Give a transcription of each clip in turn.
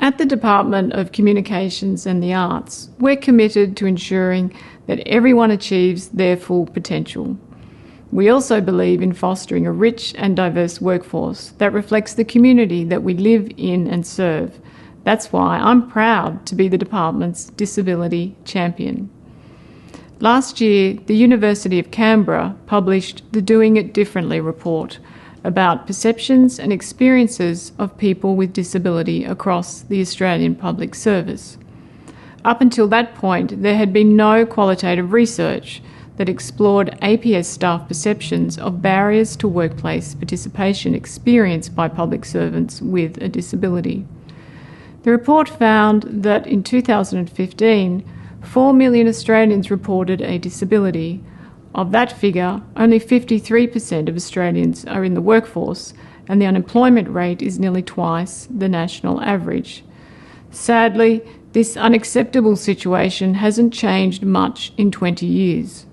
At the Department of Communications and the Arts, we're committed to ensuring that everyone achieves their full potential. We also believe in fostering a rich and diverse workforce that reflects the community that we live in and serve. That's why I'm proud to be the department's disability champion. Last year, the University of Canberra published the Doing It Differently report about perceptions and experiences of people with disability across the Australian public service. Up until that point, there had been no qualitative research that explored APS staff perceptions of barriers to workplace participation experienced by public servants with a disability. The report found that in 2015, 4 million Australians reported a disability. Of that figure, only 53% of Australians are in the workforce, and the unemployment rate is nearly twice the national average. Sadly, this unacceptable situation hasn't changed much in 20 years.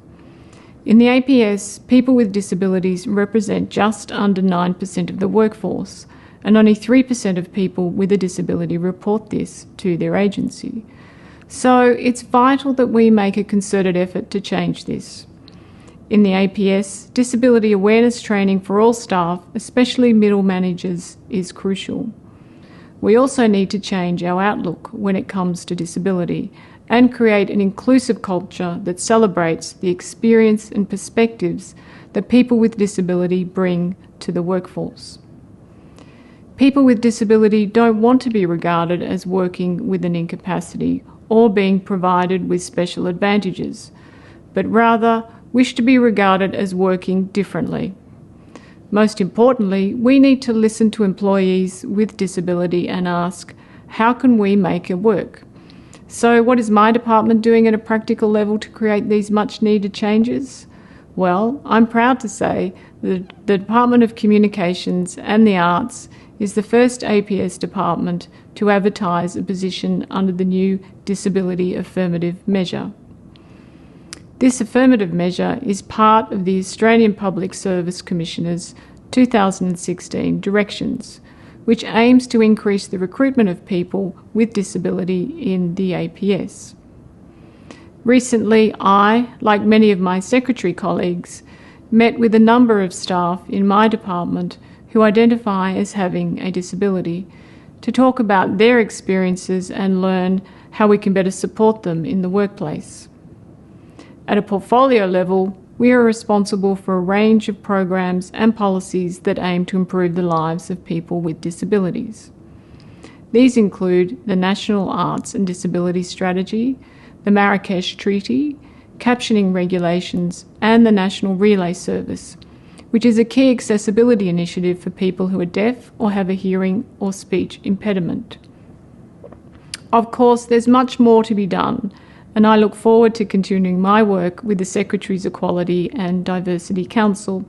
In the APS, people with disabilities represent just under 9% of the workforce, and only 3% of people with a disability report this to their agency. So it's vital that we make a concerted effort to change this. In the APS, disability awareness training for all staff, especially middle managers, is crucial. We also need to change our outlook when it comes to disability and create an inclusive culture that celebrates the experience and perspectives that people with disability bring to the workforce. People with disability don't want to be regarded as working with an incapacity or being provided with special advantages, but rather wish to be regarded as working differently. Most importantly, we need to listen to employees with disability and ask, how can we make it work? So what is my department doing at a practical level to create these much needed changes? Well, I'm proud to say that the Department of Communications and the Arts is the first APS department to advertise a position under the new Disability Affirmative Measure. This affirmative measure is part of the Australian Public Service Commissioner's 2016 directions, which aims to increase the recruitment of people with disability in the APS. Recently, I, like many of my secretary colleagues, met with a number of staff in my department who identify as having a disability to talk about their experiences and learn how we can better support them in the workplace. At a portfolio level, we are responsible for a range of programs and policies that aim to improve the lives of people with disabilities. These include the National Arts and Disability Strategy, the Marrakesh Treaty, captioning regulations, and the National Relay Service, which is a key accessibility initiative for people who are deaf or have a hearing or speech impediment. Of course, there's much more to be done, and I look forward to continuing my work with the Secretary's Equality and Diversity Council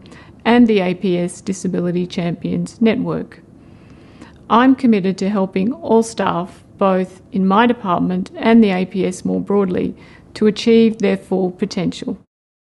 and the APS Disability Champions Network. I'm committed to helping all staff, both in my department and the APS more broadly, to achieve their full potential.